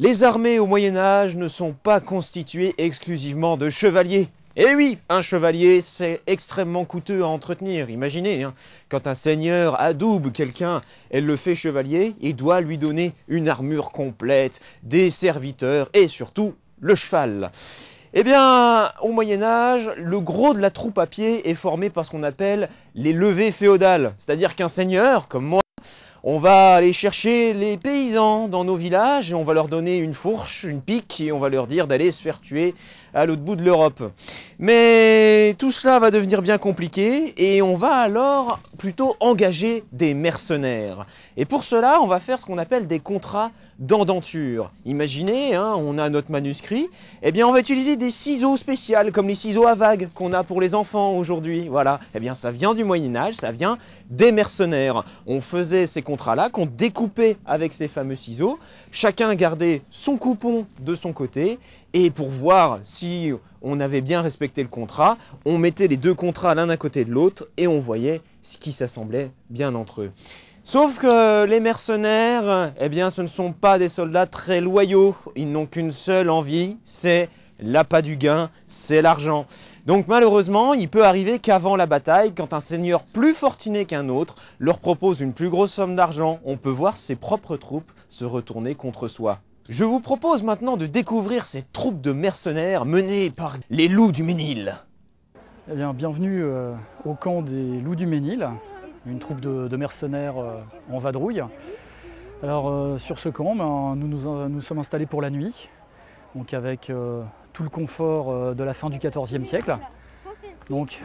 Les armées au Moyen-Âge ne sont pas constituées exclusivement de chevaliers. Et oui, un chevalier, c'est extrêmement coûteux à entretenir. Imaginez, hein, quand un seigneur adoube quelqu'un et le fait chevalier, il doit lui donner une armure complète, des serviteurs et surtout le cheval. Eh bien, au Moyen-Âge, le gros de la troupe à pied est formé par ce qu'on appelle les levées féodales. C'est-à-dire qu'un seigneur, comme moi, on va aller chercher les paysans dans nos villages et on va leur donner une fourche, une pique et on va leur dire d'aller se faire tuer à l'autre bout de l'Europe. Mais tout cela va devenir bien compliqué et on va alors plutôt engager des mercenaires. Et pour cela, on va faire ce qu'on appelle des contrats d'endenture. Imaginez, hein, on a notre manuscrit, eh bien on va utiliser des ciseaux spéciaux comme les ciseaux à vagues qu'on a pour les enfants aujourd'hui. Voilà, eh bien ça vient du Moyen-Âge, ça vient des mercenaires. On faisait ces contrats-là qu'on découpait avec ces fameux ciseaux. Chacun gardait son coupon de son côté et pour voir si on avait bien respecté le contrat, on mettait les deux contrats l'un à côté de l'autre et on voyait ce qui s'assemblait bien entre eux. Sauf que les mercenaires, eh bien, ce ne sont pas des soldats très loyaux. Ils n'ont qu'une seule envie, c'est l'appât du gain, c'est l'argent. Donc malheureusement, il peut arriver qu'avant la bataille, quand un seigneur plus fortuné qu'un autre leur propose une plus grosse somme d'argent, on peut voir ses propres troupes se retourner contre soi. Je vous propose maintenant de découvrir ces troupes de mercenaires menées par les loups du Ménil. Eh bien, bienvenue au camp des loups du Ménil, une troupe de mercenaires en vadrouille. Alors sur ce camp, nous sommes installés pour la nuit, donc avec tout le confort de la fin du XIVe siècle. Donc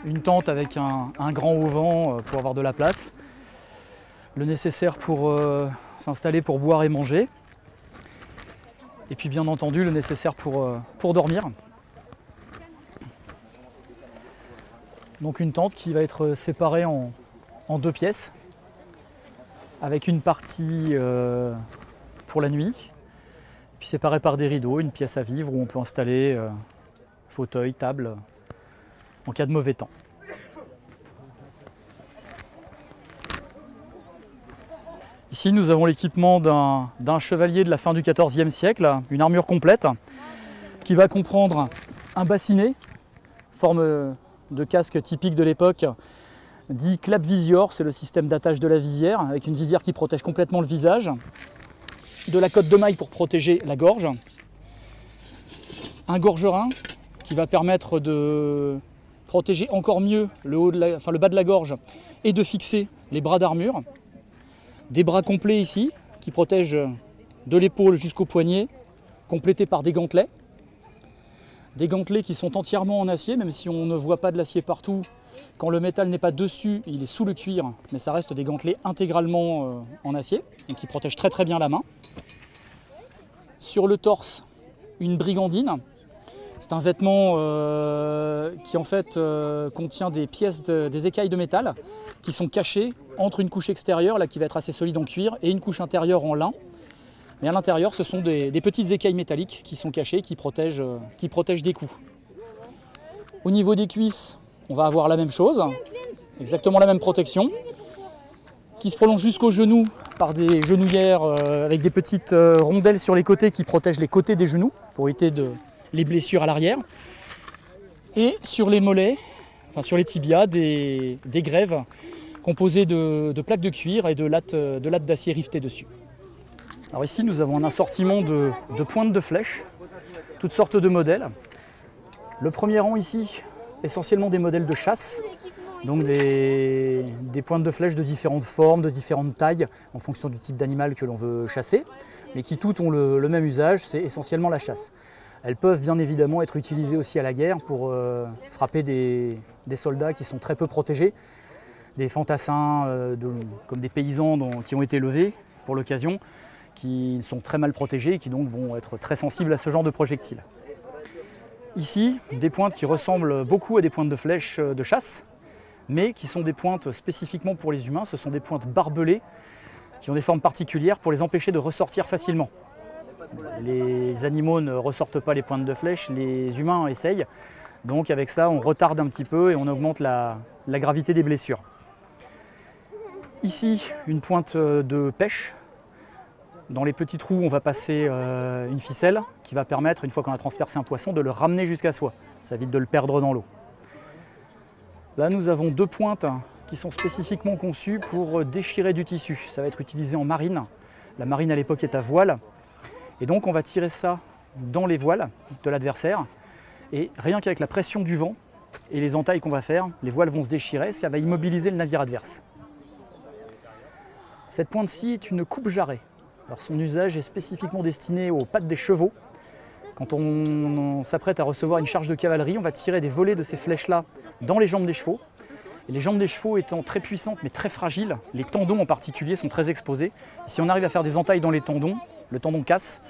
une tente avec un grand auvent pour avoir de la place, le nécessaire pour s'installer pour boire et manger, et puis bien entendu le nécessaire pour dormir. Donc une tente qui va être séparée en deux pièces, avec une partie pour la nuit, puis séparée par des rideaux, une pièce à vivre où on peut installer fauteuil, table, en cas de mauvais temps. Ici nous avons l'équipement d'un chevalier de la fin du XIVe siècle, une armure complète, qui va comprendre un bassinet, forme de casque typique de l'époque, dit clap-visior, c'est le système d'attache de la visière, avec une visière qui protège complètement le visage, de la cotte de maille pour protéger la gorge, un gorgerin qui va permettre de protéger encore mieux le bas de la gorge et de fixer les bras d'armure, des bras complets ici qui protègent de l'épaule jusqu'au poignet, complétés par des gantelets qui sont entièrement en acier, même si on ne voit pas de l'acier partout. Quand le métal n'est pas dessus, il est sous le cuir, mais ça reste des gantelets intégralement en acier, donc qui protègent très très bien la main. Sur le torse, une brigandine. C'est un vêtement qui en fait contient des pièces, des écailles de métal qui sont cachées entre une couche extérieure, là, qui va être assez solide en cuir, et une couche intérieure en lin. Mais à l'intérieur, ce sont des petites écailles métalliques qui sont cachées, qui protègent des coups. Au niveau des cuisses, on va avoir la même chose, exactement la même protection, qui se prolonge jusqu'aux genoux par des genouillères avec des petites rondelles sur les côtés qui protègent les côtés des genoux pour éviter les blessures à l'arrière. Et sur les mollets, enfin sur les tibias, des grèves composées de plaques de cuir et de lattes d'acier rivetées dessus. Alors ici, nous avons un assortiment de pointes de flèches, toutes sortes de modèles. Le premier rang ici, essentiellement des modèles de chasse, donc des pointes de flèches de différentes formes, de différentes tailles, en fonction du type d'animal que l'on veut chasser, mais qui toutes ont le même usage, c'est essentiellement la chasse. Elles peuvent bien évidemment être utilisées aussi à la guerre pour frapper des soldats qui sont très peu protégés, des fantassins comme des paysans qui ont été levés pour l'occasion, qui sont très mal protégés et qui donc vont être très sensibles à ce genre de projectiles. Ici, des pointes qui ressemblent beaucoup à des pointes de flèches de chasse, mais qui sont des pointes spécifiquement pour les humains. Ce sont des pointes barbelées qui ont des formes particulières pour les empêcher de ressortir facilement. Les animaux ne ressortent pas les pointes de flèche, les humains essayent. Donc avec ça, on retarde un petit peu et on augmente la gravité des blessures. Ici, une pointe de pêche Dans les petits trous, on va passer une ficelle qui va permettre, une fois qu'on a transpercé un poisson, de le ramener jusqu'à soi. Ça évite de le perdre dans l'eau. Là, nous avons 2 pointes qui sont spécifiquement conçues pour déchirer du tissu. Ça va être utilisé en marine. La marine à l'époque est à voile. Et donc on va tirer ça dans les voiles de l'adversaire. Et rien qu'avec la pression du vent et les entailles qu'on va faire, les voiles vont se déchirer, ça va immobiliser le navire adverse. Cette pointe-ci est une coupe-jarret. Alors son usage est spécifiquement destiné aux pattes des chevaux. Quand on s'apprête à recevoir une charge de cavalerie, on va tirer des volées de ces flèches-là dans les jambes des chevaux. Et les jambes des chevaux étant très puissantes mais très fragiles, les tendons en particulier sont très exposés. Et si on arrive à faire des entailles dans les tendons, le tendon casse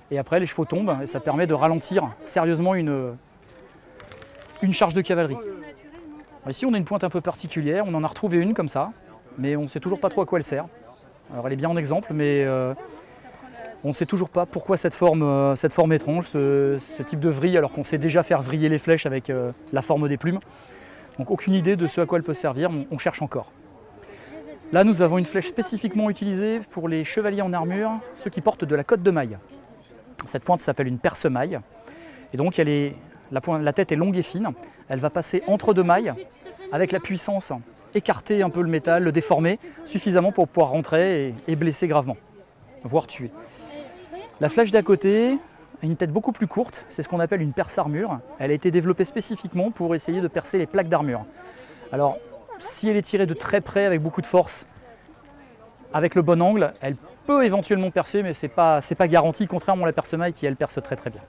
et après les chevaux tombent et ça permet de ralentir sérieusement une charge de cavalerie. Alors ici on a une pointe un peu particulière, on en a retrouvé une comme ça, mais on ne sait toujours pas trop à quoi elle sert. Alors elle est bien en exemple, mais on ne sait toujours pas pourquoi cette forme étrange, ce type de vrille, alors qu'on sait déjà faire vriller les flèches avec la forme des plumes. Donc aucune idée de ce à quoi elle peut servir, on cherche encore. Là nous avons une flèche spécifiquement utilisée pour les chevaliers en armure, ceux qui portent de la cotte de maille. Cette pointe s'appelle une perce-maille, et donc la tête est longue et fine, elle va passer entre 2 mailles, avec la puissance, écarter un peu le métal, le déformer, suffisamment pour pouvoir rentrer et blesser gravement, voire tuer. La flèche d'à côté a une tête beaucoup plus courte, c'est ce qu'on appelle une perce-armure. Elle a été développée spécifiquement pour essayer de percer les plaques d'armure. Alors, si elle est tirée de très près avec beaucoup de force, avec le bon angle, elle peut éventuellement percer, mais c'est pas garanti, contrairement à la perce-maille qui elle perce très très bien.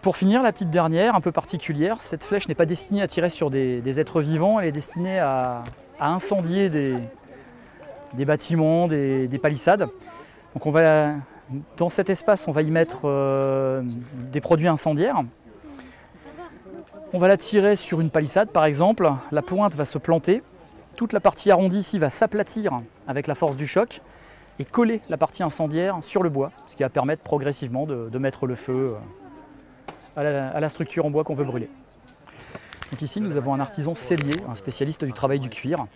Pour finir, la petite dernière, un peu particulière, cette flèche n'est pas destinée à tirer sur des êtres vivants, elle est destinée à incendier des bâtiments, des palissades. Donc dans cet espace, on va y mettre des produits incendiaires. On va la tirer sur une palissade par exemple, la pointe va se planter, toute la partie arrondie ici va s'aplatir avec la force du choc et coller la partie incendiaire sur le bois, ce qui va permettre progressivement de mettre le feu à la structure en bois qu'on veut brûler. Donc ici nous avons un artisan sellier, un spécialiste du travail du cuir,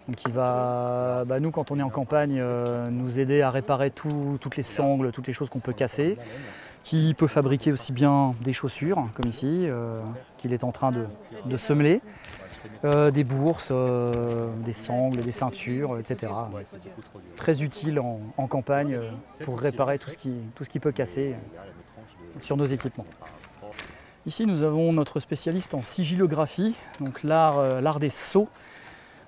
donc qui va, nous quand on est en campagne, nous aider à réparer toutes les sangles, toutes les choses qu'on peut casser, qui peut fabriquer aussi bien des chaussures, comme ici, qu'il est en train de semeler, des bourses, des sangles, des ceintures, etc. Très utile en campagne pour réparer tout ce qui peut casser sur nos équipements. Ici nous avons notre spécialiste en sigillographie, donc l'art des sceaux.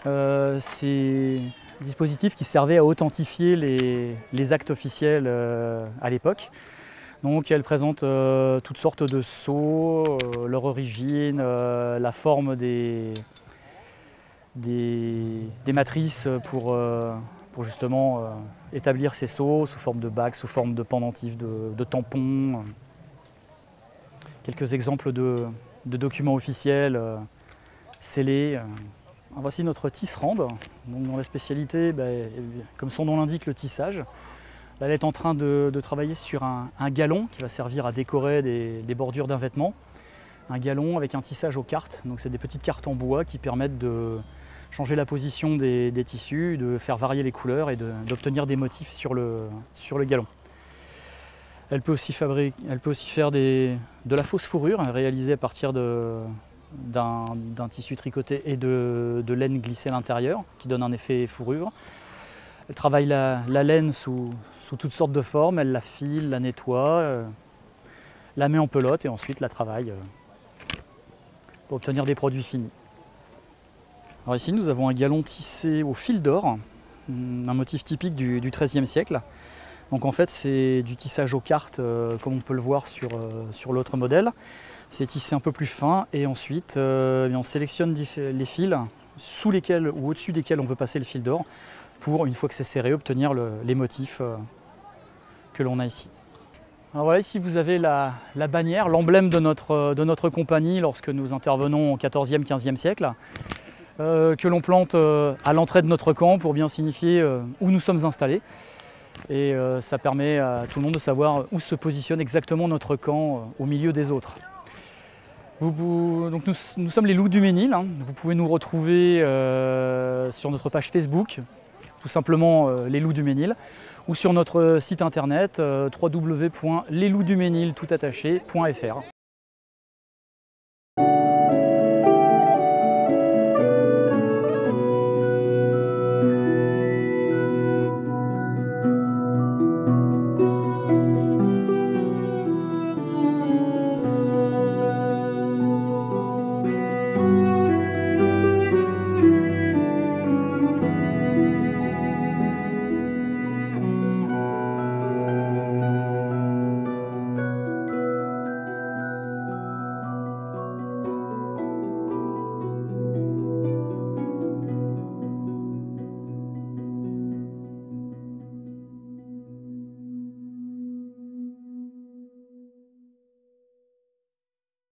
C'est un dispositif qui servait à authentifier les actes officiels à l'époque. Donc elle présente toutes sortes de sceaux, leur origine, la forme des matrices pour justement établir ces sceaux sous forme de bagues, sous forme de pendentifs, de tampons. Quelques exemples de documents officiels scellés. Voici notre tisserande, dont la spécialité, comme son nom l'indique, le tissage. Là, elle est en train de travailler sur un galon qui va servir à décorer les bordures d'un vêtement. Un galon avec un tissage aux cartes, donc c'est des petites cartes en bois qui permettent de changer la position des tissus, de faire varier les couleurs et d'obtenir des motifs sur le galon. Elle peut aussi faire de la fausse fourrure réalisée à partir d'un tissu tricoté et de laine glissée à l'intérieur qui donne un effet fourrure. Elle travaille la laine sous toutes sortes de formes, elle la file, la nettoie, la met en pelote et ensuite la travaille pour obtenir des produits finis. Alors ici nous avons un galon tissé au fil d'or, un motif typique du XIIIe siècle. Donc en fait c'est du tissage aux cartes comme on peut le voir sur l'autre modèle. C'est tissé un peu plus fin et ensuite on sélectionne les fils sous lesquels ou au-dessus desquels on veut passer le fil d'or pour, une fois que c'est serré, obtenir les motifs que l'on a ici. Alors voilà, ici vous avez la bannière, l'emblème de notre compagnie lorsque nous intervenons au XIVe, XVe siècle, que l'on plante à l'entrée de notre camp pour bien signifier où nous sommes installés. Et ça permet à tout le monde de savoir où se positionne exactement notre camp au milieu des autres. Donc nous sommes les Loups du Ménil, hein. Vous pouvez nous retrouver sur notre page Facebook, tout tout simplement les loups du Ménil, ou sur notre site internet www.leslouxsduménil.fr.